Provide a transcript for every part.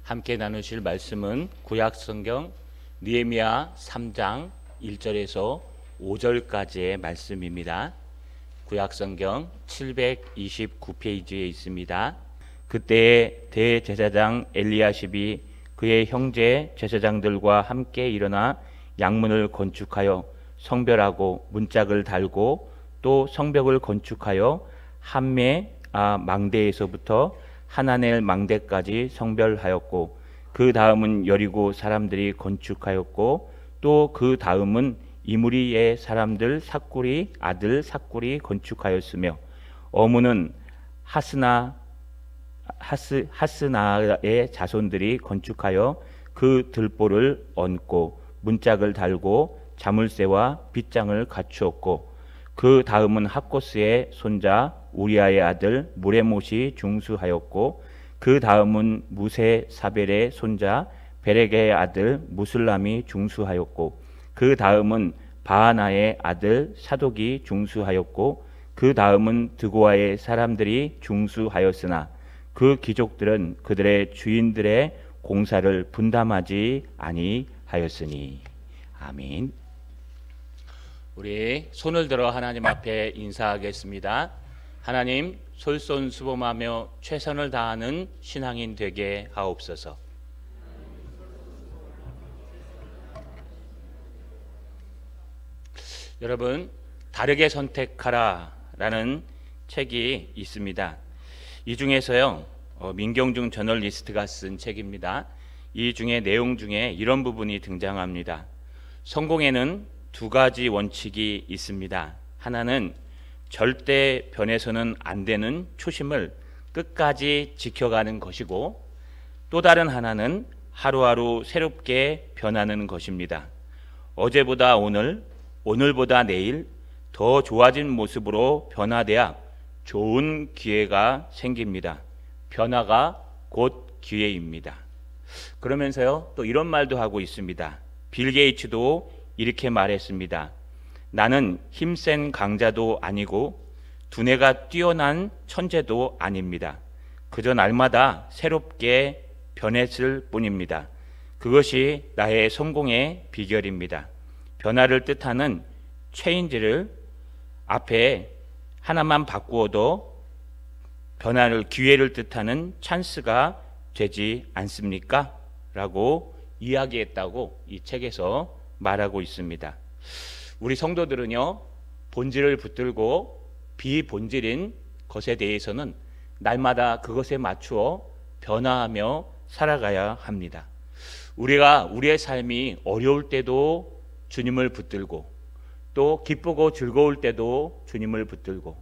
함께 나누실 말씀은 구약성경 느헤미야 3장 1절에서 5절까지의 말씀입니다. 구약성경 729페이지에 있습니다. 그때 대제사장 엘리야십이 그의 형제 제사장들과 함께 일어나 양문을 건축하여 성별하고 문짝을 달고 또 성벽을 건축하여 함메아 망대에서부터 하나넬 망대까지 성별하였고, 그 다음은 여리고 사람들이 건축하였고, 또 그 다음은 이무리의 사람들 삭구리 아들 삭구리 건축하였으며, 어무는 하스나의 자손들이 건축하여 그 들보를 얹고 문짝을 달고 자물쇠와 빗장을 갖추었고, 그 다음은 학코스의 손자 우리아의 아들 무레못이 중수하였고, 그 다음은 무세 사벨의 손자 베레게의 아들 무슬람이 중수하였고, 그 다음은 바하나의 아들 사독이 중수하였고, 그 다음은 드고아의 사람들이 중수하였으나 그 귀족들은 그들의 주인들의 공사를 분담하지 아니하였으니. 아멘. 우리 손을 들어 하나님 앞에 인사하겠습니다. 하나님, 솔선수범하며 최선을 다하는 신앙인 되게 하옵소서. 여러분, 다르게 선택하라 라는 책이 있습니다. 이 중에서요, 민경중 저널리스트가 쓴 책입니다. 이 중에 내용 중에 이런 부분이 등장합니다. 성공에는 두 가지 원칙이 있습니다. 하나는 절대 변해서는 안 되는 초심을 끝까지 지켜가는 것이고, 또 다른 하나는 하루하루 새롭게 변하는 것입니다. 어제보다 오늘, 오늘보다 내일 더 좋아진 모습으로 변화돼야 좋은 기회가 생깁니다. 변화가 곧 기회입니다. 그러면서요, 또 이런 말도 하고 있습니다. 빌 게이츠도 이렇게 말했습니다. 나는 힘센 강자도 아니고 두뇌가 뛰어난 천재도 아닙니다. 그저 날마다 새롭게 변했을 뿐입니다. 그것이 나의 성공의 비결입니다. 변화를 뜻하는 체인지를 앞에 하나만 바꾸어도 변화를, 기회를 뜻하는 찬스가 되지 않습니까? 라고 이야기했다고 이 책에서 말하고 있습니다. 우리 성도들은요, 본질을 붙들고 비본질인 것에 대해서는 날마다 그것에 맞추어 변화하며 살아가야 합니다. 우리가 우리의 삶이 어려울 때도 주님을 붙들고, 또 기쁘고 즐거울 때도 주님을 붙들고,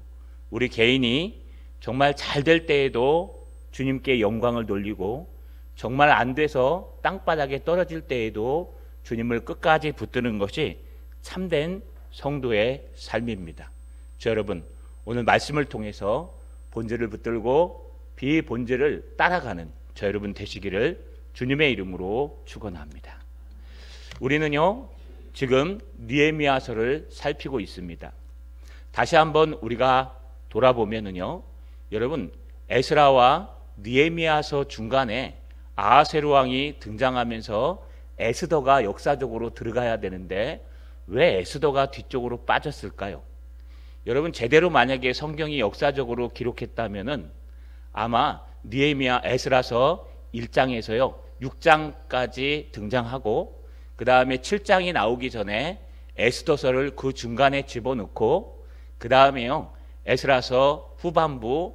우리 개인이 정말 잘 될 때에도 주님께 영광을 돌리고, 정말 안 돼서 땅바닥에 떨어질 때에도 주님을 끝까지 붙드는 것이 참된 성도의 삶입니다. 저 여러분, 오늘 말씀을 통해서 본질을 붙들고 비본질을 따라가는 저 여러분 되시기를 주님의 이름으로 축원합니다. 우리는요, 지금 느헤미야서를 살피고 있습니다. 다시 한번 우리가 돌아보면은요, 여러분, 에스라와 느헤미야서 중간에 아하스웨로 왕이 등장하면서 에스더가 역사적으로 들어가야 되는데 왜 에스더가 뒤쪽으로 빠졌을까요? 여러분, 제대로 만약에 성경이 역사적으로 기록했다면은 아마 느헤미야 에스라서 1장에서요 6장까지 등장하고, 그 다음에 7장이 나오기 전에 에스더서를 그 중간에 집어넣고, 그 다음에요 에스라서 후반부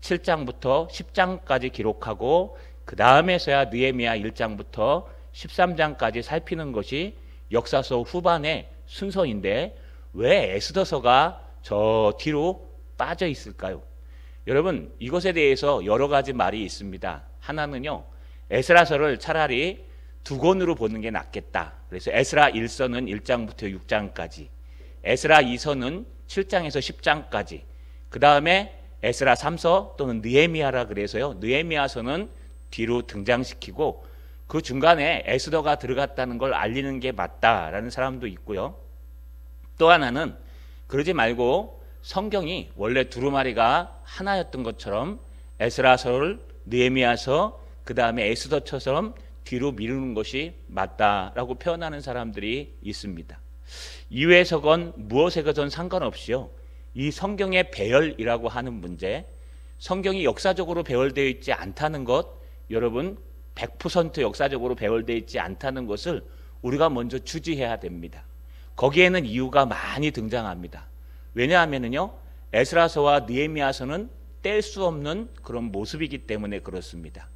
7장부터 10장까지 기록하고, 그 다음에서야 느헤미야 1장부터 13장까지 살피는 것이 역사서 후반의 순서인데 왜 에스더서가 저 뒤로 빠져 있을까요? 여러분, 이것에 대해서 여러 가지 말이 있습니다. 하나는요, 에스라서를 차라리 두 권으로 보는 게 낫겠다. 그래서 에스라 1서는 1장부터 6장까지, 에스라 2서는 7장에서 10장까지, 그 다음에 에스라 3서 또는 느헤미야라 그래서요 느헤미야서는 뒤로 등장시키고 그 중간에 에스더가 들어갔다는 걸 알리는 게 맞다라는 사람도 있고요. 또 하나는 그러지 말고 성경이 원래 두루마리가 하나였던 것처럼 에스라서를 느헤미야서, 그 다음에 에스더처럼 뒤로 미루는 것이 맞다라고 표현하는 사람들이 있습니다. 이회석은 무엇에거든 상관없이요, 이 성경의 배열이라고 하는 문제, 성경이 역사적으로 배열되어 있지 않다는 것, 여러분 100% 역사적으로 배열되어 있지 않다는 것을 우리가 먼저 주지해야 됩니다. 거기에는 이유가 많이 등장합니다. 왜냐하면요, 에스라서와 느헤미야서는 뗄 수 없는 그런 모습이기 때문에 그렇습니다.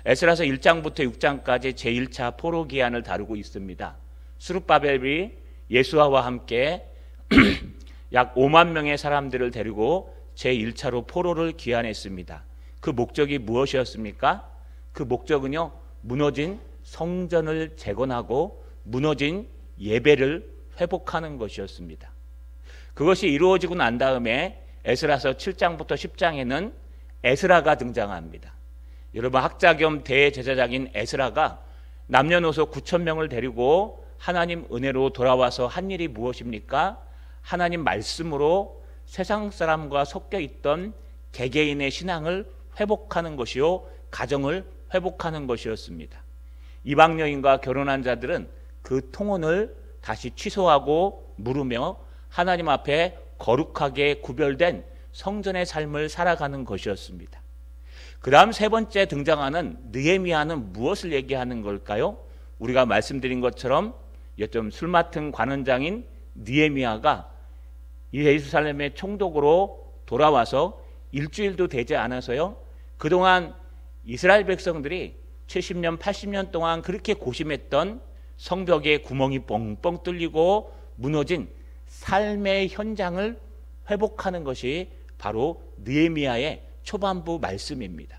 에스라서 1장부터 6장까지 제1차 포로 기한을 다루고 있습니다. 스룹바벨이 예수아와 함께 약 5만 명의 사람들을 데리고 제1차로 포로를 귀환했습니다. 그 목적이 무엇이었습니까? 그 목적은요, 무너진 성전을 재건하고 무너진 예배를 회복하는 것이었습니다. 그것이 이루어지고 난 다음에 에스라서 7장부터 10장에는 에스라가 등장합니다. 여러분, 학자 겸 대제사장인 에스라가 남녀노소 9천 명을 데리고 하나님 은혜로 돌아와서 한 일이 무엇입니까? 하나님 말씀으로 세상 사람과 섞여 있던 개개인의 신앙을 회복하는 것이요, 가정을 회복하는 것이었습니다. 이방 여인과 결혼한 자들은 그 통혼을 다시 취소하고 물으며 하나님 앞에 거룩하게 구별된 성전의 삶을 살아가는 것이었습니다. 그 다음 세 번째 등장하는 느헤미야는 무엇을 얘기하는 걸까요? 우리가 말씀드린 것처럼 좀 술 맡은 관원장인 느헤미야가 예루살렘의 총독으로 돌아와서 일주일도 되지 않아서요, 그동안 이스라엘 백성들이 70년 80년 동안 그렇게 고심했던 성벽에 구멍이 뻥뻥 뚫리고 무너진 삶의 현장을 회복하는 것이 바로 느헤미야의 초반부 말씀입니다.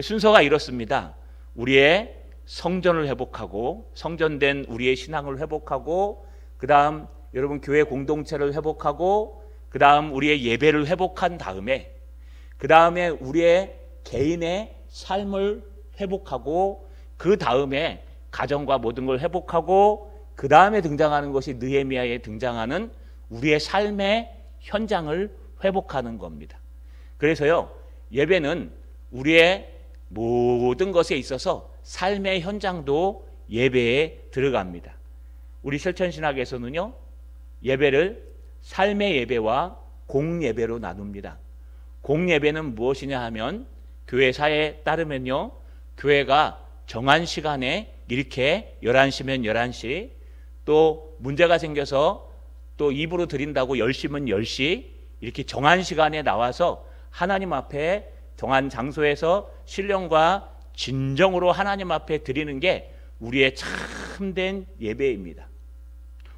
순서가 이렇습니다. 우리의 성전을 회복하고, 성전된 우리의 신앙을 회복하고, 그 다음 여러분 교회 공동체를 회복하고, 그 다음 우리의 예배를 회복한 다음에, 그 다음에 우리의 개인의 삶을 회복하고, 그 다음에 가정과 모든 걸 회복하고, 그 다음에 등장하는 것이 느헤미야에 등장하는 우리의 삶의 현장을 회복하는 겁니다. 그래서요, 예배는 우리의 모든 것에 있어서 삶의 현장도 예배에 들어갑니다. 우리 실천신학에서는요, 예배를 삶의 예배와 공예배로 나눕니다. 공예배는 무엇이냐 하면, 교회사에 따르면요, 교회가 정한 시간에 이렇게 11시면 11시, 또 문제가 생겨서 또 입으로 드린다고 10시면 10시, 이렇게 정한 시간에 나와서 하나님 앞에 정한 장소에서 신령과 진정으로 하나님 앞에 드리는 게 우리의 참된 예배입니다.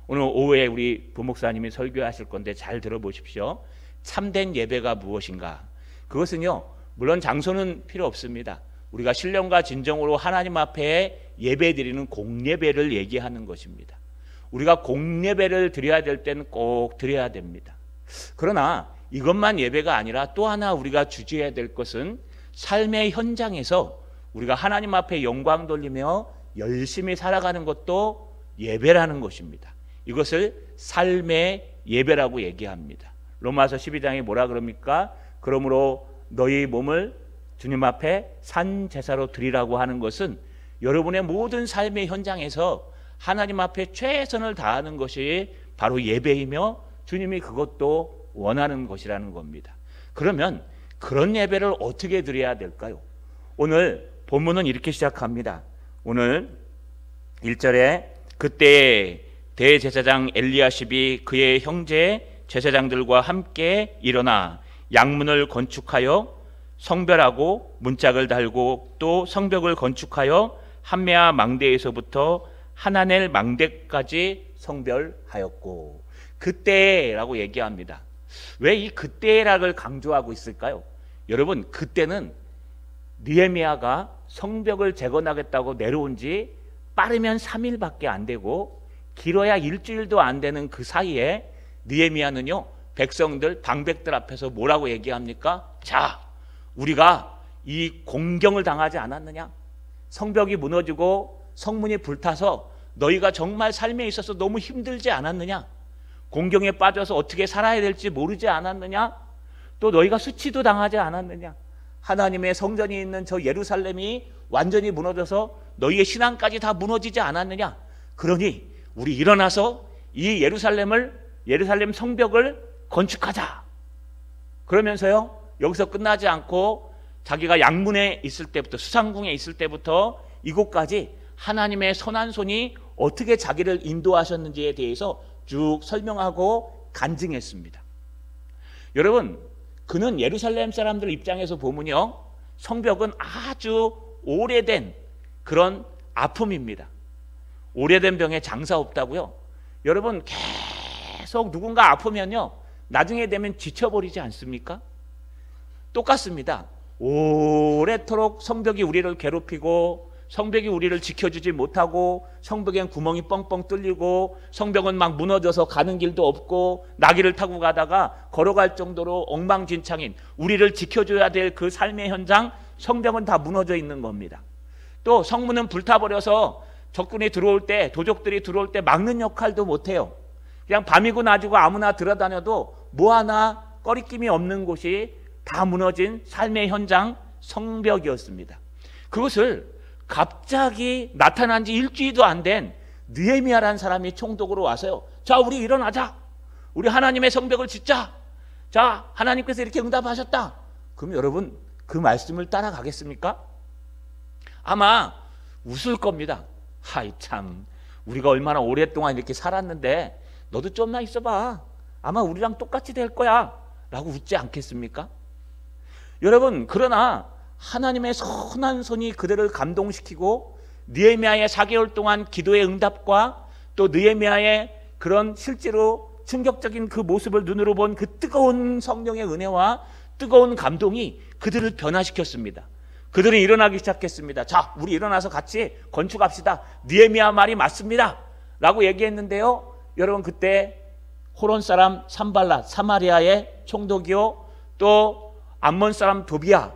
오늘 오후에 우리 부목사님이 설교하실 건데 잘 들어보십시오. 참된 예배가 무엇인가? 그것은요, 물론 장소는 필요 없습니다. 우리가 신령과 진정으로 하나님 앞에 예배 드리는 공예배를 얘기하는 것입니다. 우리가 공예배를 드려야 될 때는 꼭 드려야 됩니다. 그러나 이것만 예배가 아니라 또 하나 우리가 주지해야 될 것은 삶의 현장에서 우리가 하나님 앞에 영광 돌리며 열심히 살아가는 것도 예배라는 것입니다. 이것을 삶의 예배라고 얘기합니다. 로마서 12장에 뭐라 그럽니까? 그러므로 너희 몸을 주님 앞에 산 제사로 드리라고 하는 것은 여러분의 모든 삶의 현장에서 하나님 앞에 최선을 다하는 것이 바로 예배이며 주님이 그것도 원하는 것이라는 겁니다. 그러면 그런 예배를 어떻게 드려야 될까요? 오늘 본문은 이렇게 시작합니다. 오늘 1절에 그때 대제사장 엘리야십이 그의 형제 제사장들과 함께 일어나 양문을 건축하여 성별하고 문짝을 달고 또 성벽을 건축하여 한메아 망대에서부터 하나넬 망대까지 성별하였고, 그때라고 얘기합니다. 왜 이 그때락을 강조하고 있을까요? 여러분, 그때는 느헤미야가 성벽을 재건하겠다고 내려온 지 빠르면 3일밖에 안 되고 길어야 일주일도 안 되는 그 사이에 느헤미야는요, 백성들 방백들 앞에서 뭐라고 얘기합니까? 자, 우리가 이 공경을 당하지 않았느냐? 성벽이 무너지고 성문이 불타서 너희가 정말 삶에 있어서 너무 힘들지 않았느냐? 공경에 빠져서 어떻게 살아야 될지 모르지 않았느냐? 또 너희가 수치도 당하지 않았느냐? 하나님의 성전이 있는 저 예루살렘이 완전히 무너져서 너희의 신앙까지 다 무너지지 않았느냐? 그러니 우리 일어나서 이 예루살렘 성벽을 건축하자. 그러면서요, 여기서 끝나지 않고 자기가 양문에 있을 때부터, 수상궁에 있을 때부터 이곳까지 하나님의 선한 손이 어떻게 자기를 인도하셨는지에 대해서 쭉 설명하고 간증했습니다. 여러분, 그는 예루살렘 사람들 입장에서 보면요, 성벽은 아주 오래된 그런 아픔입니다. 오래된 병에 장사 없다고요? 여러분, 계속 누군가 아프면요, 나중에 되면 지쳐버리지 않습니까? 똑같습니다. 오래도록 성벽이 우리를 괴롭히고 성벽이 우리를 지켜주지 못하고 성벽엔 구멍이 뻥뻥 뚫리고 성벽은 막 무너져서 가는 길도 없고 나귀를 타고 가다가 걸어갈 정도로 엉망진창인 우리를 지켜줘야 될 그 삶의 현장, 성벽은 다 무너져 있는 겁니다. 또 성문은 불타버려서 적군이 들어올 때, 도적들이 들어올 때 막는 역할도 못해요. 그냥 밤이고 낮이고 아무나 들어다녀도 뭐 하나 꺼리낌이 없는 곳이 다 무너진 삶의 현장, 성벽이었습니다. 그것을 갑자기 나타난 지 일주일도 안 된 느헤미야라는 사람이 총독으로 와서요, 자, 우리 일어나자, 우리 하나님의 성벽을 짓자, 자, 하나님께서 이렇게 응답하셨다. 그럼 여러분, 그 말씀을 따라가겠습니까? 아마 웃을 겁니다. 하이 참, 우리가 얼마나 오랫동안 이렇게 살았는데 너도 좀만 있어봐, 아마 우리랑 똑같이 될 거야 라고 웃지 않겠습니까? 여러분, 그러나 하나님의 선한 손이 그들을 감동시키고 느헤미야의 4개월 동안 기도의 응답과 또 느헤미야의 그런 실제로 충격적인 그 모습을 눈으로 본 그 뜨거운 성령의 은혜와 뜨거운 감동이 그들을 변화시켰습니다. 그들은 일어나기 시작했습니다. 자, 우리 일어나서 같이 건축합시다. 느헤미야 말이 맞습니다 라고 얘기했는데요, 여러분, 그때 호론 사람 산발랏, 사마리아의 총독이요, 또 암몬 사람 도비야,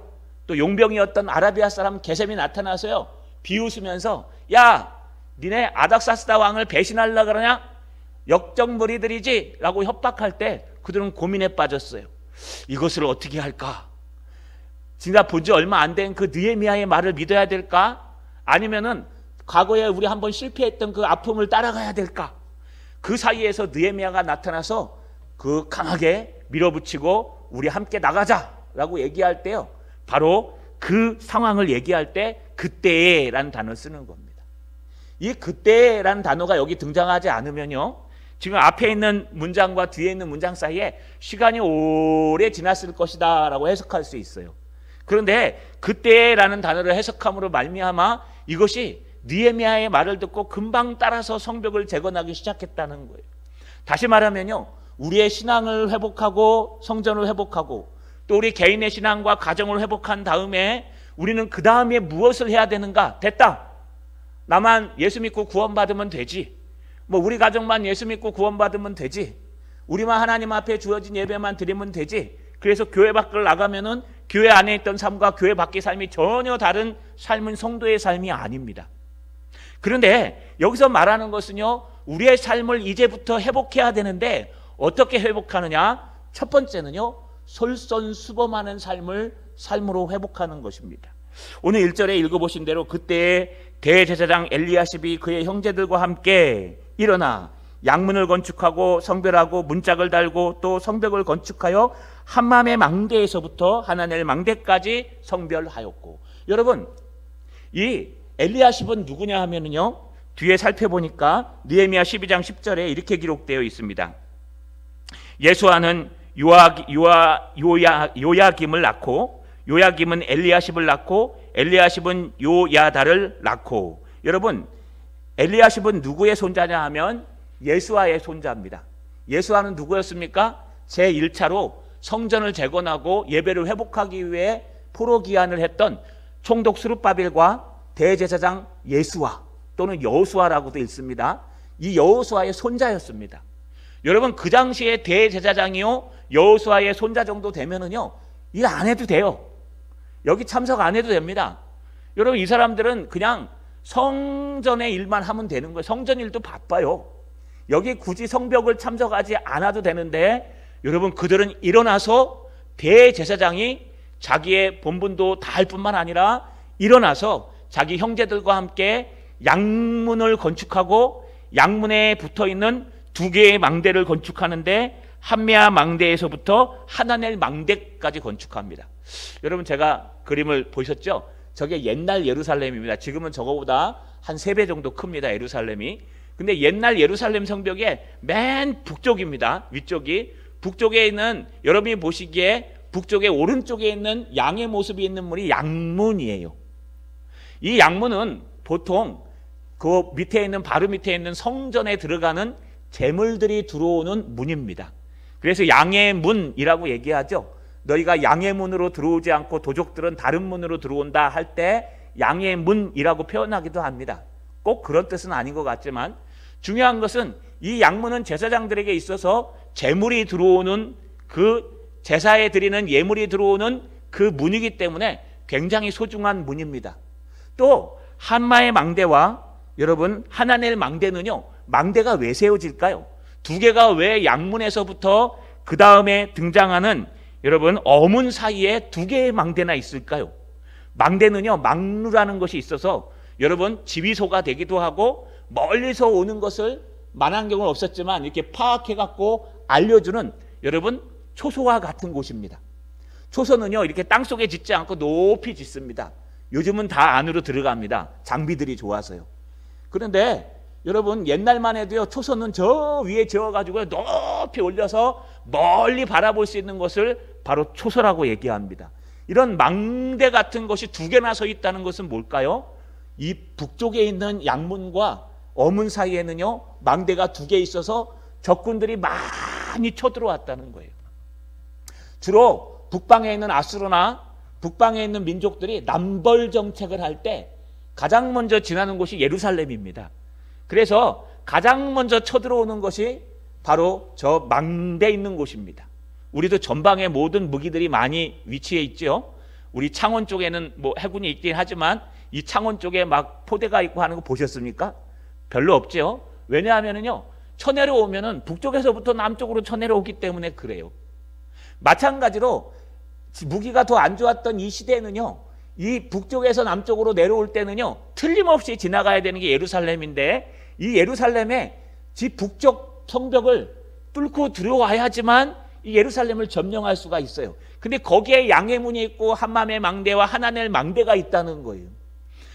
또 용병이었던 아라비아 사람 게셈이 나타나서요, 비웃으면서 야, 니네 아닥사스다 왕을 배신하려고 그러냐? 역적무리들이지 라고 협박할 때 그들은 고민에 빠졌어요. 이것을 어떻게 할까? 진짜 본 지 얼마 안 된 그 느헤미야의 말을 믿어야 될까? 아니면은 과거에 우리 한번 실패했던 그 아픔을 따라가야 될까? 그 사이에서 느헤미야가 나타나서 그 강하게 밀어붙이고 우리 함께 나가자라고 얘기할 때요, 바로 그 상황을 얘기할 때 그때라는 단어를 쓰는 겁니다. 이 그때라는 단어가 여기 등장하지 않으면요, 지금 앞에 있는 문장과 뒤에 있는 문장 사이에 시간이 오래 지났을 것이다 라고 해석할 수 있어요. 그런데 그때라는 단어를 해석함으로 말미암아 이것이 느헤미야의 말을 듣고 금방 따라서 성벽을 재건하기 시작했다는 거예요. 다시 말하면요, 우리의 신앙을 회복하고 성전을 회복하고 또 우리 개인의 신앙과 가정을 회복한 다음에 우리는 그 다음에 무엇을 해야 되는가? 됐다, 나만 예수 믿고 구원받으면 되지, 뭐 우리 가정만 예수 믿고 구원받으면 되지, 우리만 하나님 앞에 주어진 예배만 드리면 되지, 그래서 교회 밖을 나가면은 교회 안에 있던 삶과 교회 밖의 삶이 전혀 다른 삶은 성도의 삶이 아닙니다. 그런데 여기서 말하는 것은요, 우리의 삶을 이제부터 회복해야 되는데 어떻게 회복하느냐? 첫 번째는요, 솔선수범하는 삶으로 회복하는 것입니다. 오늘 1절에 읽어보신 대로 그때 대제사장 엘리야십이 그의 형제들과 함께 일어나 양문을 건축하고 성별하고 문짝을 달고 또 성벽을 건축하여 함맘의 망대에서부터 하나넬 망대까지 성별하였고. 여러분, 이 엘리야십은 누구냐 하면은요, 뒤에 살펴보니까 느헤미야 12장 10절에 이렇게 기록되어 있습니다. 예수아는 요야김을 낳고 요야김은 엘리야십을 낳고 엘리야십은 요야다를 낳고. 여러분, 엘리야십은 누구의 손자냐 하면 예수아의 손자입니다. 예수아는 누구였습니까? 제1차로 성전을 재건하고 예배를 회복하기 위해 포로기한을 했던 총독 스룹바벨과 대제사장 예수아 또는 여호수아라고도 읽습니다. 이 여호수아의 손자였습니다. 여러분, 그 당시에 대제사장이요, 여호수아의 손자 정도 되면은요, 일 안 해도 돼요. 여기 참석 안 해도 됩니다. 여러분, 이 사람들은 그냥 성전의 일만 하면 되는 거예요. 성전 일도 바빠요. 여기 굳이 성벽을 참석하지 않아도 되는데, 여러분, 그들은 일어나서 대제사장이 자기의 본분도 다할 뿐만 아니라 일어나서 자기 형제들과 함께 양문을 건축하고 양문에 붙어있는 2개의 망대를 건축하는데 한메아 망대에서부터 하나넬 망대까지 건축합니다. 여러분 제가 그림을 보셨죠? 저게 옛날 예루살렘입니다. 지금은 저거보다 한 3배 정도 큽니다. 예루살렘이. 근데 옛날 예루살렘 성벽의 맨 북쪽입니다. 위쪽이. 북쪽에 있는, 여러분이 보시기에 북쪽의 오른쪽에 있는 양의 모습이 있는 문이 양문이에요. 이 양문은 보통 그 밑에 있는, 바로 밑에 있는 성전에 들어가는 제물들이 들어오는 문입니다. 그래서 양의 문이라고 얘기하죠. 너희가 양의 문으로 들어오지 않고 도적들은 다른 문으로 들어온다 할 때 양의 문이라고 표현하기도 합니다. 꼭 그런 뜻은 아닌 것 같지만 중요한 것은 이 양문은 제사장들에게 있어서 제물이 들어오는, 그 제사에 드리는 예물이 들어오는 그 문이기 때문에 굉장히 소중한 문입니다. 또 한마의 망대와 여러분 하나넬 망대는요, 망대가 왜 세워질까요? 2개가 왜 양문에서부터 그 다음에 등장하는 여러분 어문 사이에 2개의 망대나 있을까요? 망대는요, 망루라는 것이 있어서 여러분 지휘소가 되기도 하고 멀리서 오는 것을 만한 경우는 없었지만 이렇게 파악해 갖고 알려주는 여러분 초소와 같은 곳입니다. 초소는요 이렇게 땅속에 짓지 않고 높이 짓습니다. 요즘은 다 안으로 들어갑니다. 장비들이 좋아서요. 그런데 여러분 옛날만 해도요, 초소는 저 위에 지어가지고 높이 올려서 멀리 바라볼 수 있는 것을 바로 초소라고 얘기합니다. 이런 망대 같은 것이 2개나 서 있다는 것은 뭘까요? 이 북쪽에 있는 양문과 어문 사이에는요 망대가 2개 있어서 적군들이 많이 쳐들어왔다는 거예요. 주로 북방에 있는 아수르나 북방에 있는 민족들이 남벌 정책을 할 때 가장 먼저 지나는 곳이 예루살렘입니다. 그래서 가장 먼저 쳐들어오는 것이 바로 저 망대에 있는 곳입니다. 우리도 전방에 모든 무기들이 많이 위치해 있죠. 우리 창원 쪽에는 뭐 해군이 있긴 하지만 이 창원 쪽에 막 포대가 있고 하는 거 보셨습니까? 별로 없죠. 왜냐하면요, 쳐내려오면은 북쪽에서부터 남쪽으로 쳐내려오기 때문에 그래요. 마찬가지로 무기가 더 안 좋았던 이 시대에는요, 이 북쪽에서 남쪽으로 내려올 때는요 틀림없이 지나가야 되는 게 예루살렘인데, 이 예루살렘에 지 북쪽 성벽을 뚫고 들어와야지만 이 예루살렘을 점령할 수가 있어요. 근데 거기에 양의 문이 있고 한맘의 망대와 하나넬 망대가 있다는 거예요.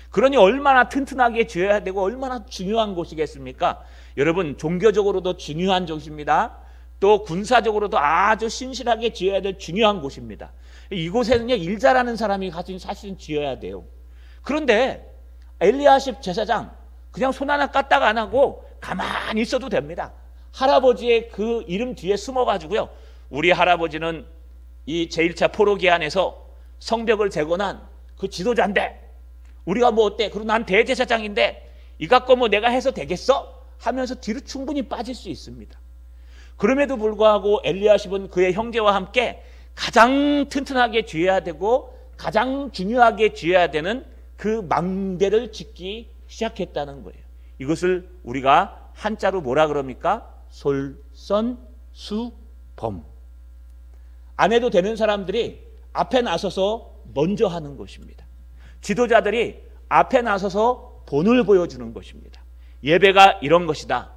그러니 얼마나 튼튼하게 지어야 되고 얼마나 중요한 곳이겠습니까? 여러분 종교적으로도 중요한 곳입니다. 또 군사적으로도 아주 신실하게 지어야 될 중요한 곳입니다. 이곳에는요 일 잘하는 사람이 가진 사실은 지어야 돼요. 그런데 엘리야십 제사장 그냥 손 하나 까딱 안 하고 가만히 있어도 됩니다. 할아버지의 그 이름 뒤에 숨어가지고요, 우리 할아버지는 이 제1차 포로기한에서 성벽을 재건한 그 지도자인데 우리가 뭐 어때? 그리고 난 대제사장인데 이 갖고 뭐 내가 해서 되겠어? 하면서 뒤로 충분히 빠질 수 있습니다. 그럼에도 불구하고 엘리야십은 그의 형제와 함께 가장 튼튼하게 지어야 되고 가장 중요하게 지어야 되는 그 망대를 짓기 시작했다는 거예요. 이것을 우리가 한자로 뭐라 그럽니까? 솔선수범. 안 해도 되는 사람들이 앞에 나서서 먼저 하는 것입니다. 지도자들이 앞에 나서서 본을 보여주는 것입니다. 예배가 이런 것이다.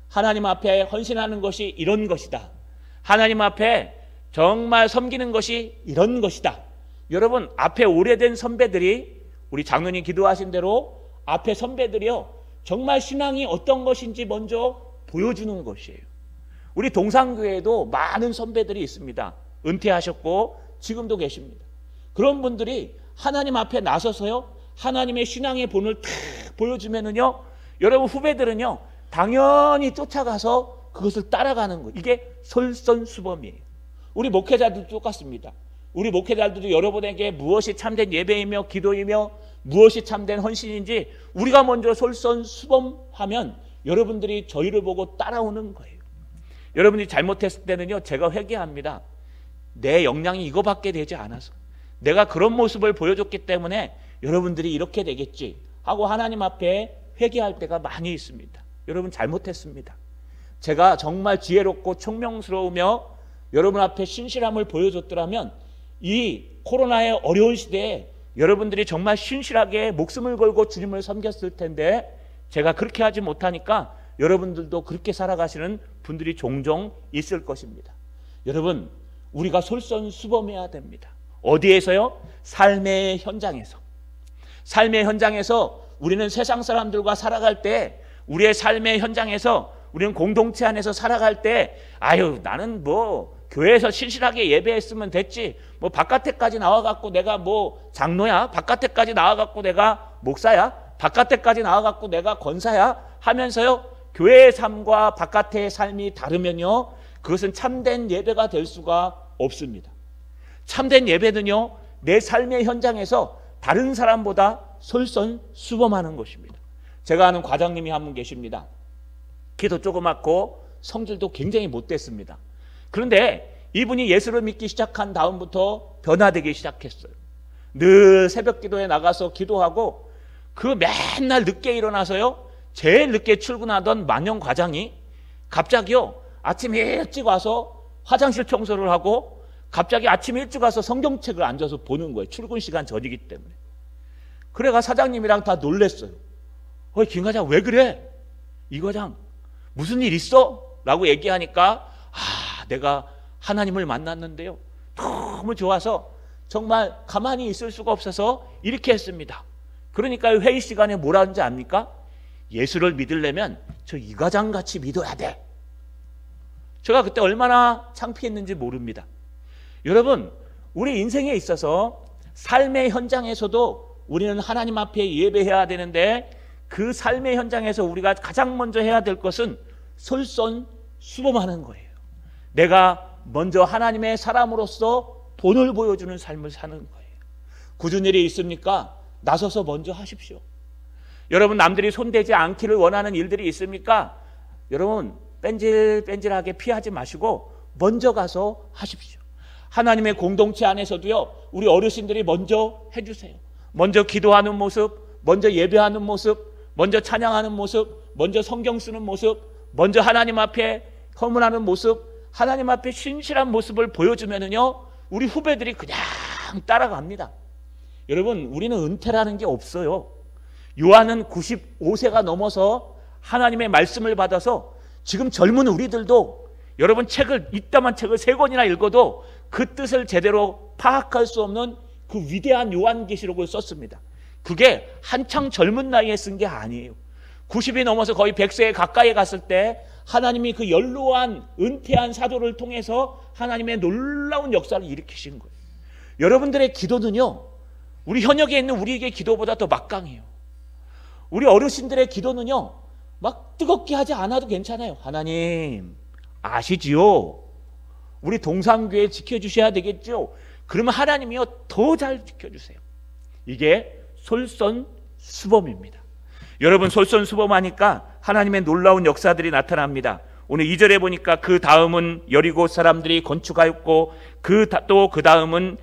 하나님 앞에 헌신하는 것이 이런 것이다. 하나님 앞에 정말 섬기는 것이 이런 것이다. 여러분 앞에 오래된 선배들이, 우리 장로님 기도하신 대로 앞에 선배들이요 정말 신앙이 어떤 것인지 먼저 보여주는 것이에요. 우리 동산교회에도 많은 선배들이 있습니다. 은퇴하셨고 지금도 계십니다. 그런 분들이 하나님 앞에 나서서요 하나님의 신앙의 본을 탁 보여주면은요, 여러분 후배들은요 당연히 쫓아가서 그것을 따라가는 거예요. 이게 솔선수범이에요. 우리 목회자들도 똑같습니다. 우리 목회자들도 여러분에게 무엇이 참된 예배이며 기도이며 무엇이 참된 헌신인지 우리가 먼저 솔선수범하면 여러분들이 저희를 보고 따라오는 거예요. 여러분이 잘못했을 때는요 제가 회개합니다. 내 역량이 이거밖에 되지 않아서, 내가 그런 모습을 보여줬기 때문에 여러분들이 이렇게 되겠지 하고 하나님 앞에 회개할 때가 많이 있습니다. 여러분 잘못했습니다. 제가 정말 지혜롭고 총명스러우며 여러분 앞에 신실함을 보여줬더라면 이 코로나의 어려운 시대에 여러분들이 정말 신실하게 목숨을 걸고 주님을 섬겼을 텐데 제가 그렇게 하지 못하니까 여러분들도 그렇게 살아가시는 분들이 종종 있을 것입니다. 여러분, 우리가 솔선수범해야 됩니다. 어디에서요? 삶의 현장에서. 삶의 현장에서 우리는 세상 사람들과 살아갈 때, 우리의 삶의 현장에서 우리는 공동체 안에서 살아갈 때, 아유, 나는 뭐 교회에서 신실하게 예배했으면 됐지, 뭐 바깥에까지 나와갖고 내가 뭐 장로야, 바깥에까지 나와갖고 내가 목사야, 바깥에까지 나와갖고 내가 권사야 하면서요, 교회의 삶과 바깥의 삶이 다르면요, 그것은 참된 예배가 될 수가 없습니다. 참된 예배는요, 내 삶의 현장에서 다른 사람보다 솔선수범하는 것입니다. 제가 아는 과장님이 한 분 계십니다. 키도 조그맣고 성질도 굉장히 못됐습니다. 그런데 이분이 예수를 믿기 시작한 다음부터 변화되기 시작했어요. 늘 새벽 기도에 나가서 기도하고 그 맨날 늦게 일어나서요, 제일 늦게 출근하던 만영 과장이 갑자기요, 아침 일찍 와서 화장실 청소를 하고 갑자기 아침 일찍 와서 성경책을 앉아서 보는 거예요. 출근 시간 전이기 때문에. 그래가 사장님이랑 다 놀랬어요. 김 과장 왜 그래? 이 과장 무슨 일 있어? 라고 얘기하니까 내가 하나님을 만났는데요, 너무 좋아서 정말 가만히 있을 수가 없어서 이렇게 했습니다. 그러니까 회의 시간에 뭐라 하는지 압니까? 예수를 믿으려면 저 이 과장같이 믿어야 돼. 제가 그때 얼마나 창피했는지 모릅니다. 여러분, 우리 인생에 있어서 삶의 현장에서도 우리는 하나님 앞에 예배해야 되는데 그 삶의 현장에서 우리가 가장 먼저 해야 될 것은 솔선수범하는 거예요. 내가 먼저 하나님의 사람으로서 본을 보여주는 삶을 사는 거예요. 굳은 일이 있습니까? 나서서 먼저 하십시오. 여러분, 남들이 손대지 않기를 원하는 일들이 있습니까? 여러분, 뺀질뺀질하게 피하지 마시고 먼저 가서 하십시오. 하나님의 공동체 안에서도요, 우리 어르신들이 먼저 해주세요. 먼저 기도하는 모습, 먼저 예배하는 모습, 먼저 찬양하는 모습, 먼저 성경 쓰는 모습, 먼저 하나님 앞에 헌문하는 모습, 하나님 앞에 신실한 모습을 보여주면은요, 우리 후배들이 그냥 따라갑니다. 여러분, 우리는 은퇴라는 게 없어요. 요한은 95세가 넘어서 하나님의 말씀을 받아서 지금 젊은 우리들도 여러분 이따만 책을 3권이나 읽어도 그 뜻을 제대로 파악할 수 없는 그 위대한 요한계시록을 썼습니다. 그게 한창 젊은 나이에 쓴 게 아니에요. 90이 넘어서 거의 100세에 가까이 갔을 때 하나님이 그 연로한 은퇴한 사도를 통해서 하나님의 놀라운 역사를 일으키신 거예요. 여러분들의 기도는요, 우리 현역에 있는 우리에게 기도보다 더 막강해요. 우리 어르신들의 기도는요, 막 뜨겁게 하지 않아도 괜찮아요. 하나님 아시지요? 우리 동산교회 지켜주셔야 되겠죠? 그러면 하나님이요, 더 잘 지켜주세요. 이게 솔선수범입니다. 여러분, 솔선수범하니까 하나님의 놀라운 역사들이 나타납니다. 오늘 2절에 보니까 그 다음은 여리고 사람들이 건축하였고 그 다음은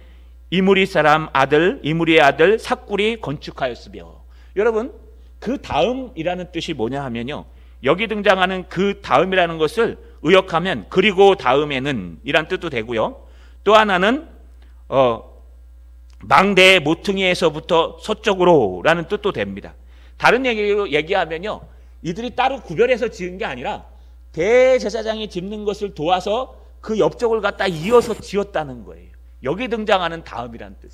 이무리의 아들 삭굴이 건축하였으며. 여러분, 그 다음이라는 뜻이 뭐냐 하면요, 여기 등장하는 그 다음이라는 것을 의역하면 그리고 다음에는 이란 뜻도 되고요, 또 하나는 망대의 모퉁이에서부터 서쪽으로 라는 뜻도 됩니다. 다른 얘기로 얘기하면요, 이들이 따로 구별해서 지은 게 아니라 대제사장이 짓는 것을 도와서 그 옆쪽을 갖다 이어서 지었다는 거예요. 여기 등장하는 다음이라는 뜻.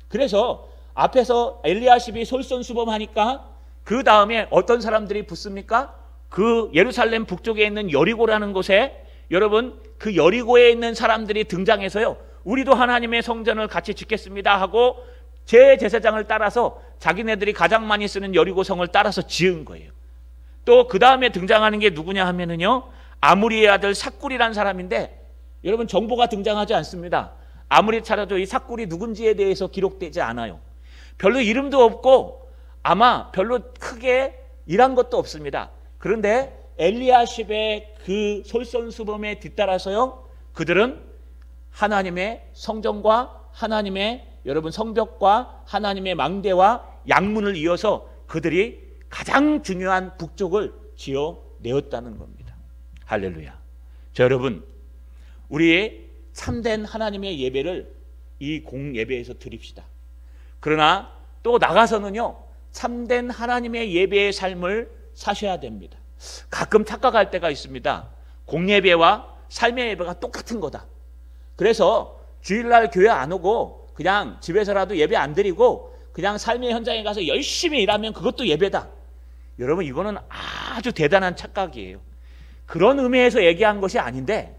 그래서 앞에서 엘리야십이 솔선수범하니까 그 다음에 어떤 사람들이 붙습니까? 그 예루살렘 북쪽에 있는 여리고라는 곳에, 여러분, 그 여리고에 있는 사람들이 등장해서요, 우리도 하나님의 성전을 같이 짓겠습니다 하고 제사장을 따라서 자기네들이 가장 많이 쓰는 여리고성을 따라서 지은 거예요. 또 그 다음에 등장하는 게 누구냐 하면은요, 아무리의 아들 삭굴이라는 사람인데, 여러분, 정보가 등장하지 않습니다. 아무리 찾아도 이 삭굴이 누군지에 대해서 기록되지 않아요. 별로 이름도 없고 아마 별로 크게 일한 것도 없습니다. 그런데 엘리야십의 그 솔선수범에 뒤따라서요, 그들은 하나님의 성전과 하나님의 여러분 성벽과 하나님의 망대와 양문을 이어서 그들이 가장 중요한 북쪽을 지어내었다는 겁니다. 할렐루야. 자, 여러분, 우리의 참된 하나님의 예배를 이 공예배에서 드립시다. 그러나 또 나가서는요, 참된 하나님의 예배의 삶을 사셔야 됩니다. 가끔 착각할 때가 있습니다. 공예배와 삶의 예배가 똑같은 거다. 그래서 주일날 교회 안 오고 그냥 집에서라도 예배 안 드리고 그냥 삶의 현장에 가서 열심히 일하면 그것도 예배다. 여러분, 이거는 아주 대단한 착각이에요. 그런 의미에서 얘기한 것이 아닌데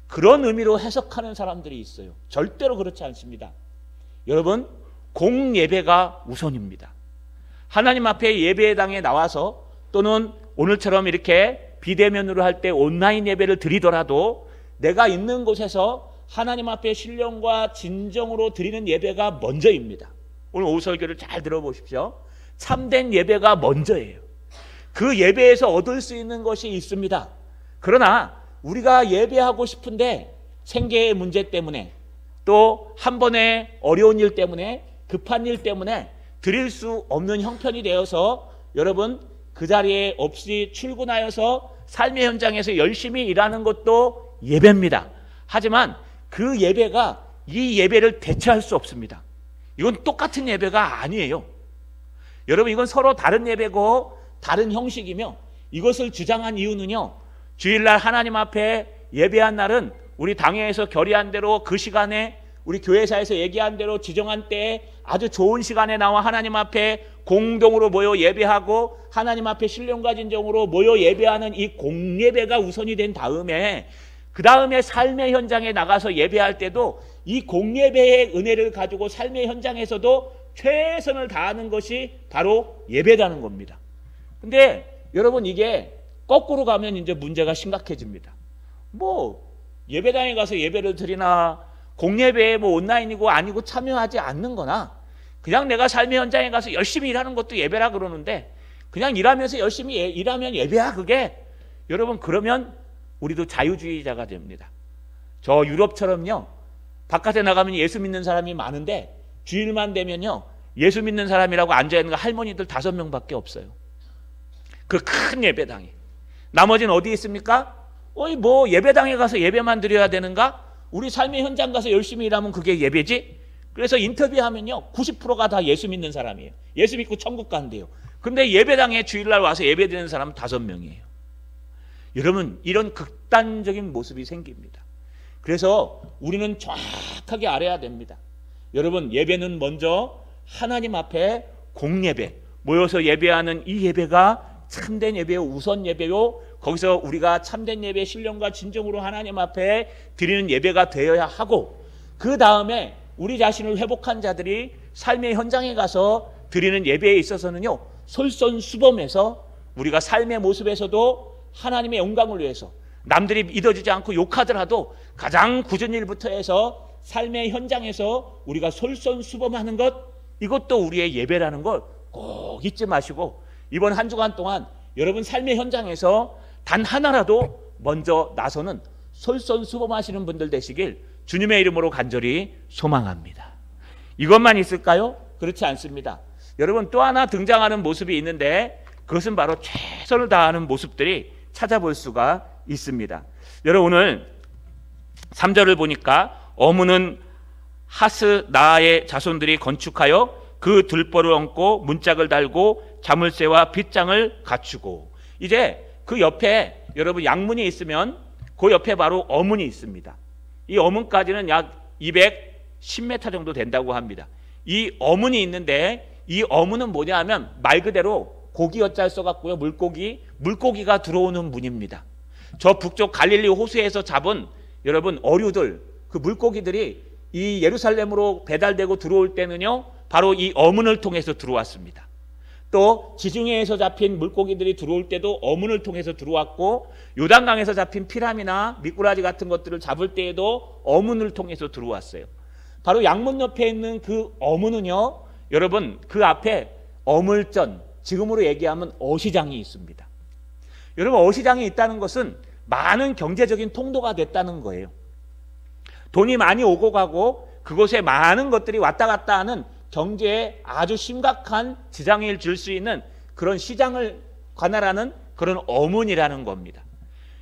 그런 의미로 해석하는 사람들이 있어요. 절대로 그렇지 않습니다. 여러분, 공예배가 우선입니다. 하나님 앞에 예배당에 나와서 또는 오늘처럼 이렇게 비대면으로 할 때 온라인 예배를 드리더라도 내가 있는 곳에서 하나님 앞에 신령과 진정으로 드리는 예배가 먼저입니다. 오늘 오후 설교를 잘 들어보십시오. 참된 예배가 먼저예요. 그 예배에서 얻을 수 있는 것이 있습니다. 그러나 우리가 예배하고 싶은데 생계의 문제 때문에 또 한 번의 어려운 일 때문에 급한 일 때문에 드릴 수 없는 형편이 되어서 여러분 그 자리에 없이 출근하여서 삶의 현장에서 열심히 일하는 것도 예배입니다. 하지만 그 예배가 이 예배를 대체할 수 없습니다. 이건 똑같은 예배가 아니에요. 여러분, 이건 서로 다른 예배고 다른 형식이며 이것을 주장한 이유는요, 주일날 하나님 앞에 예배한 날은 우리 당회에서 결의한 대로 그 시간에 우리 교회사에서 얘기한 대로 지정한 때에 아주 좋은 시간에 나와 하나님 앞에 공동으로 모여 예배하고 하나님 앞에 신령과 진정으로 모여 예배하는 이 공예배가 우선이 된 다음에 그 다음에 삶의 현장에 나가서 예배할 때도 이 공예배의 은혜를 가지고 삶의 현장에서도 최선을 다하는 것이 바로 예배라는 겁니다. 근데 여러분, 이게 거꾸로 가면 이제 문제가 심각해집니다. 뭐 예배당에 가서 예배를 드리나 공예배에 뭐 온라인이고 아니고 참여하지 않는 거나 그냥 내가 삶의 현장에 가서 열심히 일하는 것도 예배라 그러는데 그냥 일하면서 열심히 일하면 예배야 그게? 여러분, 그러면 우리도 자유주의자가 됩니다. 저 유럽처럼요, 바깥에 나가면 예수 믿는 사람이 많은데 주일만 되면요 예수 믿는 사람이라고 앉아있는 거 할머니들 5명밖에 없어요. 그 큰 예배당에. 나머지는 어디 있습니까? 뭐 예배당에 가서 예배만 드려야 되는가? 우리 삶의 현장 가서 열심히 일하면 그게 예배지? 그래서 인터뷰하면요 90%가 다 예수 믿는 사람이에요. 예수 믿고 천국 간대요. 근데 예배당에 주일날 와서 예배 드리는 사람은 5명이에요. 여러분, 이런 극단적인 모습이 생깁니다. 그래서 우리는 정확하게 알아야 됩니다. 여러분, 예배는 먼저 하나님 앞에 공예배, 모여서 예배하는 이 예배가 참된 예배요, 우선 예배요, 거기서 우리가 참된 예배, 신령과 진정으로 하나님 앞에 드리는 예배가 되어야 하고 그 다음에 우리 자신을 회복한 자들이 삶의 현장에 가서 드리는 예배에 있어서는요 솔선수범해서 우리가 삶의 모습에서도 하나님의 영광을 위해서 남들이 믿어주지 않고 욕하더라도 가장 굳은 일부터 해서 삶의 현장에서 우리가 솔선수범하는 것, 이것도 우리의 예배라는 걸 꼭 잊지 마시고 이번 한 주간 동안 여러분 삶의 현장에서 단 하나라도 먼저 나서는 솔선수범하시는 분들 되시길 주님의 이름으로 간절히 소망합니다. 이것만 있을까요? 그렇지 않습니다. 여러분, 또 하나 등장하는 모습이 있는데 그것은 바로 최선을 다하는 모습들이 찾아볼 수가 있습니다. 여러분, 오늘 3절을 보니까 어무는 하스나의 자손들이 건축하여 그 들보를 얹고 문짝을 달고 자물쇠와 빗장을 갖추고, 이제 그 옆에 여러분 양문이 있으면 그 옆에 바로 어문이 있습니다. 이 어문까지는 약 210m 정도 된다고 합니다. 이 어문이 있는데 이 어문은 뭐냐 하면 말 그대로 고기 엿잘 써갖고요 물고기가 들어오는 문입니다. 저 북쪽 갈릴리 호수에서 잡은 여러분 어류들, 그 물고기들이 이 예루살렘으로 배달되고 들어올 때는요 바로 이 어문을 통해서 들어왔습니다. 또 지중해에서 잡힌 물고기들이 들어올 때도 어문을 통해서 들어왔고, 요단강에서 잡힌 피라미나 미꾸라지 같은 것들을 잡을 때에도 어문을 통해서 들어왔어요. 바로 양문 옆에 있는 그 어문은요 여러분 그 앞에 어물전, 지금으로 얘기하면 어시장이 있습니다. 여러분, 어시장이 있다는 것은 많은 경제적인 통로가 됐다는 거예요. 돈이 많이 오고 가고 그곳에 많은 것들이 왔다 갔다 하는 경제에 아주 심각한 지장을 줄 수 있는 그런 시장을 관할하는 그런 어문이라는 겁니다.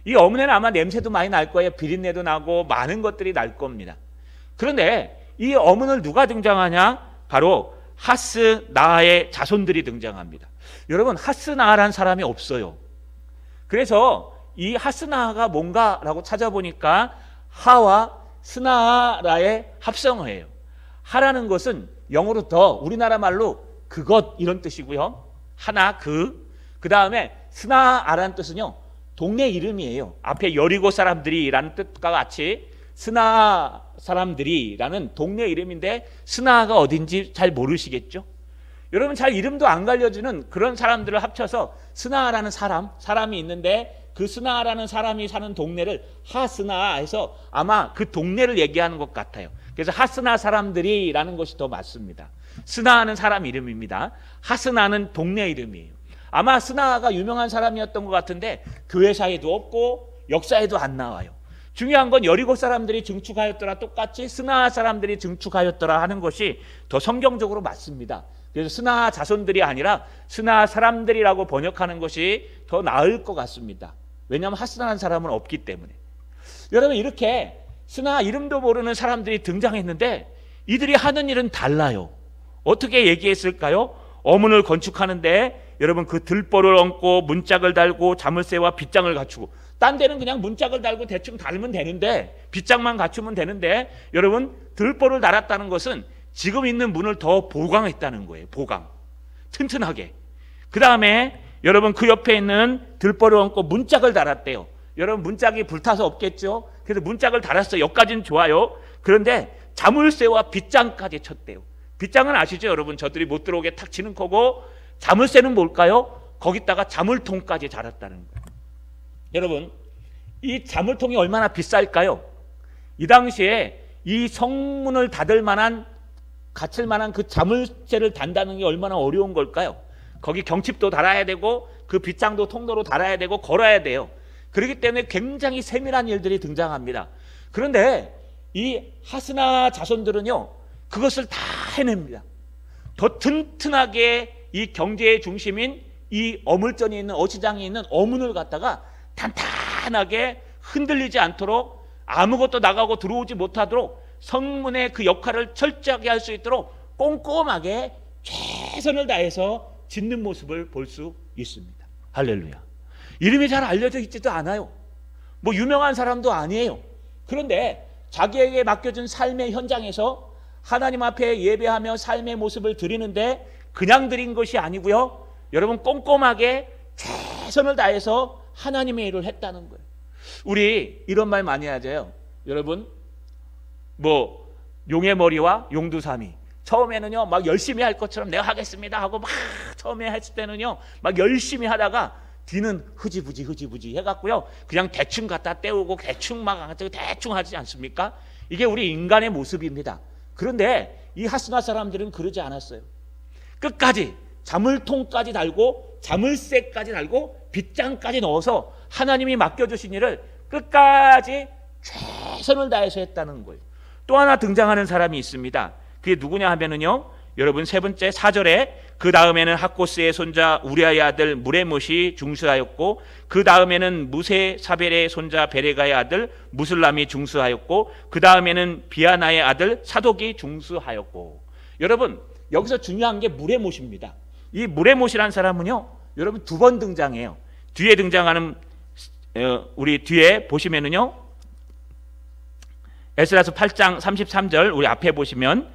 이 어문에는 아마 냄새도 많이 날 거예요. 비린내도 나고 많은 것들이 날 겁니다. 그런데 이 어문을 누가 등장하냐? 바로 하스나의 자손들이 등장합니다. 여러분, 하스나라는 사람이 없어요. 그래서 이 하스나가 뭔가라고 찾아보니까 하와 스나라의 합성어예요. 하라는 것은 영어로 더, 우리나라 말로 그것 이런 뜻이고요. 하나, 그 다음에 스나아라는 뜻은요, 동네 이름이에요. 앞에 여리고 사람들이라는 뜻과 같이 스나 사람들이라는 동네 이름인데 스나가 어딘지 잘 모르시겠죠? 여러분, 잘 이름도 안 알려주는 그런 사람들을 합쳐서 스나라는 사람이 있는데 그 스나라는 사람이 사는 동네를 하스나 해서 아마 그 동네를 얘기하는 것 같아요. 그래서 하스나 사람들이라는 것이 더 맞습니다. 스나는 사람 이름입니다. 하스나는 동네 이름이에요. 아마 스나가 유명한 사람이었던 것 같은데 교회사에도 없고 역사에도 안 나와요. 중요한 건 여리고 사람들이 증축하였더라 똑같이 스나 사람들이 증축하였더라 하는 것이 더 성경적으로 맞습니다. 그래서 스나 자손들이 아니라 스나 사람들이라고 번역하는 것이 더 나을 것 같습니다. 왜냐하면 하스나한 사람은 없기 때문에. 여러분, 이렇게 스나 이름도 모르는 사람들이 등장했는데 이들이 하는 일은 달라요. 어떻게 얘기했을까요? 어문을 건축하는데 여러분, 그 들보를 얹고 문짝을 달고 자물쇠와 빗장을 갖추고, 딴 데는 그냥 문짝을 달고 대충 달면 되는데, 빗장만 갖추면 되는데, 여러분, 들보를 달았다는 것은 지금 있는 문을 더 보강했다는 거예요. 보강, 튼튼하게. 그 다음에 여러분, 그 옆에 있는 들보를 얹고 문짝을 달았대요. 여러분, 문짝이 불타서 없겠죠? 그래서 문짝을 달았어요. 여기까지는 좋아요. 그런데 자물쇠와 빗장까지 쳤대요. 빗장은 아시죠? 여러분, 저들이 못 들어오게 탁 치는 거고, 자물쇠는 뭘까요? 거기다가 자물통까지 달았다는 거예요. 여러분, 이 자물통이 얼마나 비쌀까요? 이 당시에 이 성문을 닫을 만한, 갖출 만한 그 자물쇠를 단다는 게 얼마나 어려운 걸까요? 거기 경칩도 달아야 되고 그 빗장도 통로로 달아야 되고 걸어야 돼요. 그렇기 때문에 굉장히 세밀한 일들이 등장합니다. 그런데 이 하스나 자손들은요, 그것을 다 해냅니다. 더 튼튼하게 이 경제의 중심인 이 어물전이 있는, 어시장에 있는 어문을 갖다가 탄탄하게 흔들리지 않도록, 아무것도 나가고 들어오지 못하도록 성문의 그 역할을 철저하게 할 수 있도록 꼼꼼하게 최선을 다해서 짓는 모습을 볼 수 있습니다. 할렐루야. 이름이 잘 알려져 있지도 않아요. 뭐 유명한 사람도 아니에요. 그런데 자기에게 맡겨준 삶의 현장에서 하나님 앞에 예배하며 삶의 모습을 드리는데 그냥 드린 것이 아니고요, 여러분, 꼼꼼하게 최선을 다해서 하나님의 일을 했다는 거예요. 우리 이런 말 많이 하죠. 여러분, 뭐 용의 머리와 용두삼이, 처음에는요 막 열심히 할 것처럼 내가 하겠습니다 하고 막 처음에 했을 때는요 막 열심히 하다가 뒤는 흐지부지 해갖고요 그냥 대충 갖다 때우고 대충 하지 않습니까? 이게 우리 인간의 모습입니다. 그런데 이 하스나 사람들은 그러지 않았어요. 끝까지 자물통까지 달고 자물쇠까지 달고 빗장까지 넣어서 하나님이 맡겨주신 일을 끝까지 최선을 다해서 했다는 거예요. 또 하나 등장하는 사람이 있습니다. 그게 누구냐 하면은요, 여러분, 세 번째 4절에 그 다음에는 학고스의 손자 우리아의 아들 무레못이 중수하였고, 그 다음에는 무세사벨의 손자 베레가의 아들 무슬람이 중수하였고, 그 다음에는 비아나의 아들 사독이 중수하였고. 여러분, 여기서 중요한 게 무레못입니다. 이 무레못이라는 사람은요, 여러분, 두 번 등장해요. 뒤에 등장하는, 우리 뒤에 보시면은요, 에스라서 8장 33절 우리 앞에 보시면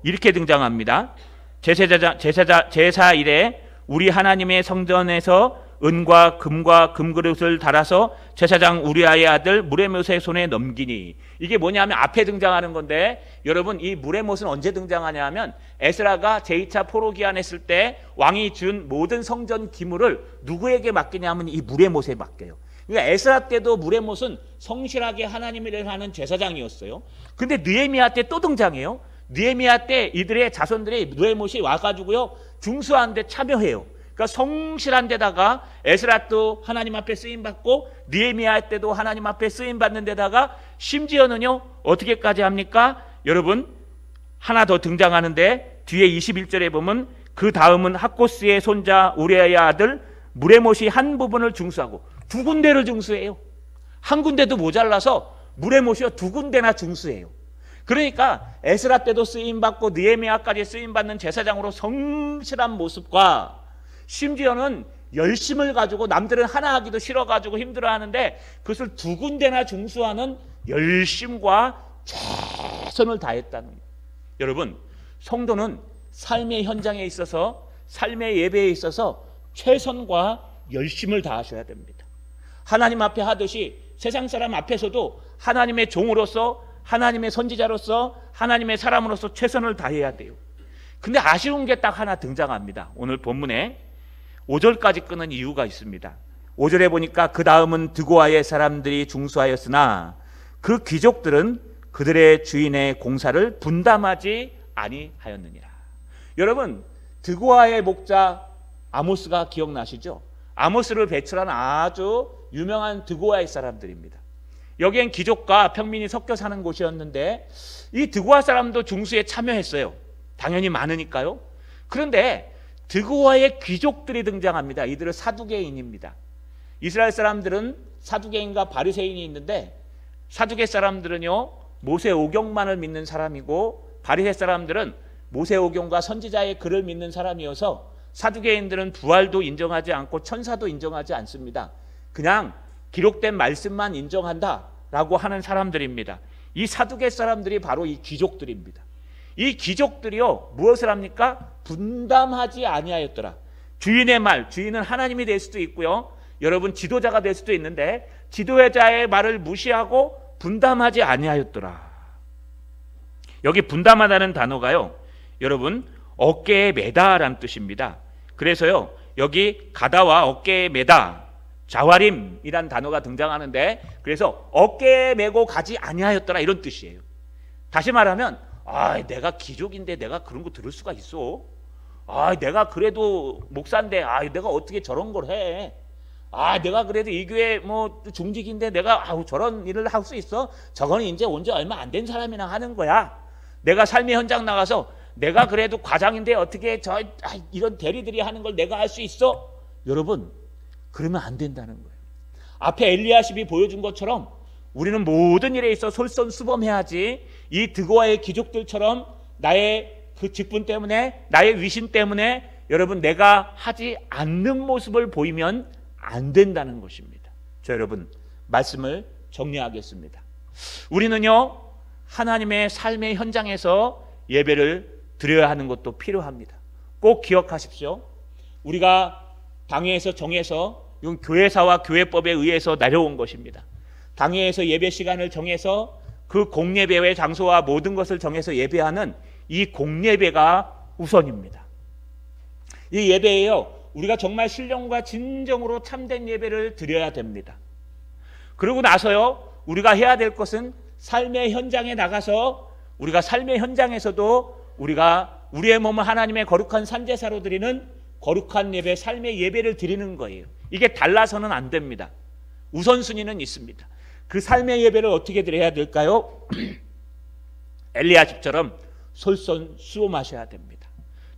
이렇게 등장합니다. 제사 일에 우리 하나님의 성전에서 은과 금과 금그릇을 달아서 제사장 우리아의 아들 무레못의 손에 넘기니. 이게 뭐냐면 앞에 등장하는 건데, 여러분, 이 무레못은 언제 등장하냐 하면 에스라가 제2차 포로기한 했을 때 왕이 준 모든 성전 기물을 누구에게 맡기냐 하면 이 무레못에 맡겨요. 그러니까 에스라 때도 무레못은 성실하게 하나님의 일을 하는 제사장이었어요. 근데 느헤미야 때 또 등장해요. 느헤미야 때 이들의 자손들이 무레못이 와가지고요 중수하는데 참여해요. 그러니까 성실한 데다가 에스라도 하나님 앞에 쓰임받고 느헤미야 때도 하나님 앞에 쓰임받는 데다가 심지어는요 어떻게까지 합니까? 여러분, 하나 더 등장하는데 뒤에 21절에 보면 그 다음은 학고스의 손자 우리아의 아들 무레못이 한 부분을 중수하고, 두 군데를 중수해요. 한 군데도 모자라서 무레못이요 두 군데나 중수해요. 그러니까 에스라 때도 쓰임받고 느헤미야까지 쓰임받는 제사장으로 성실한 모습과 심지어는 열심을 가지고 남들은 하나 하기도 싫어가지고 힘들어하는데 그것을 두 군데나 중수하는 열심과 최선을 다했다는 거예요. 여러분, 성도는 삶의 현장에 있어서 삶의 예배에 있어서 최선과 열심을 다하셔야 됩니다. 하나님 앞에 하듯이 세상 사람 앞에서도 하나님의 종으로서 하나님의 선지자로서 하나님의 사람으로서 최선을 다해야 돼요. 근데 아쉬운 게 딱 하나 등장합니다. 오늘 본문에 5절까지 끄는 이유가 있습니다. 5절에 보니까 그 다음은 드고아의 사람들이 중수하였으나 그 귀족들은 그들의 주인의 공사를 분담하지 아니하였느니라. 여러분, 드고아의 목자 아모스가 기억나시죠? 아모스를 배출한 아주 유명한 드고아의 사람들입니다. 여기엔 귀족과 평민이 섞여 사는 곳이었는데 이 드고아 사람도 중수에 참여했어요. 당연히 많으니까요. 그런데 드고아의 귀족들이 등장합니다. 이들은 사두개인입니다. 이스라엘 사람들은 사두개인과 바리새인이 있는데 사두개 사람들은요 모세 오경만을 믿는 사람이고 바리새 사람들은 모세 오경과 선지자의 글을 믿는 사람이어서 사두개인들은 부활도 인정하지 않고 천사도 인정하지 않습니다. 그냥 기록된 말씀만 인정한다라고 하는 사람들입니다. 이 사두개 사람들이 바로 이 귀족들입니다. 이 귀족들이요 무엇을 합니까? 분담하지 아니하였더라. 주인의 말, 주인은 하나님이 될 수도 있고요, 여러분 지도자가 될 수도 있는데 지도자의 말을 무시하고 분담하지 아니하였더라. 여기 분담하다는 단어가요 여러분 어깨에 매다라는 뜻입니다. 그래서요 여기 가다와 어깨에 매다, 자와림이란 단어가 등장하는데 그래서 어깨에 메고 가지 아니하였더라 이런 뜻이에요. 다시 말하면 내가 귀족인데 내가 그런 거 들을 수가 있어? 내가 그래도 목사인데 내가 어떻게 저런 걸 해? 내가 그래도 이 교회 뭐 중직인데 내가 저런 일을 할 수 있어? 저거는 이제 온 지 얼마 안 된 사람이나 하는 거야. 내가 삶의 현장 나가서 내가 그래도 과장인데 어떻게 이런 대리들이 하는 걸 내가 할 수 있어? 여러분, 그러면 안 된다는 거예요. 앞에 엘리야십이 보여준 것처럼 우리는 모든 일에 있어 솔선수범해야지 이 드고아의 귀족들처럼 나의 그 직분 때문에 나의 위신 때문에 여러분 내가 하지 않는 모습을 보이면 안 된다는 것입니다. 자, 여러분 말씀을 정리하겠습니다. 우리는요 하나님의 삶의 현장에서 예배를 드려야 하는 것도 필요합니다. 꼭 기억하십시오. 우리가 당회에서 정해서 이건 교회사와 교회법에 의해서 내려온 것입니다. 당회에서 예배 시간을 정해서 그 공예배의 장소와 모든 것을 정해서 예배하는 이 공예배가 우선입니다. 이 예배에요 우리가 정말 신령과 진정으로 참된 예배를 드려야 됩니다. 그러고 나서요 우리가 해야 될 것은 삶의 현장에 나가서 우리가 삶의 현장에서도 우리가 우리의 몸을 하나님의 거룩한 산제사로 드리는 거룩한 예배, 삶의 예배를 드리는 거예요. 이게 달라서는 안 됩니다. 우선순위는 있습니다. 그 삶의 예배를 어떻게 드려야 될까요? 엘리야십처럼 솔선수범하셔야 됩니다.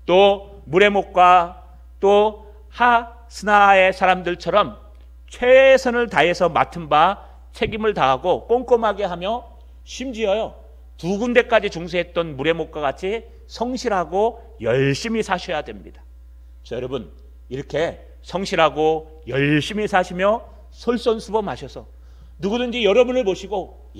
또 무레목과 또 하스나의 사람들처럼 최선을 다해서 맡은 바 책임을 다하고 꼼꼼하게 하며 심지어요 두 군데까지 중수했던 무레목과 같이 성실하고 열심히 사셔야 됩니다. 자, 여러분 이렇게 성실하고 열심히 사시며 솔선수범하셔서 누구든지 여러분을 보시고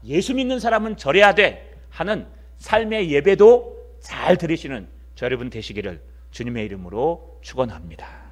예수 믿는 사람은 저래야 돼 하는 삶의 예배도 잘 드리시는 저 여러분 되시기를 주님의 이름으로 축원합니다.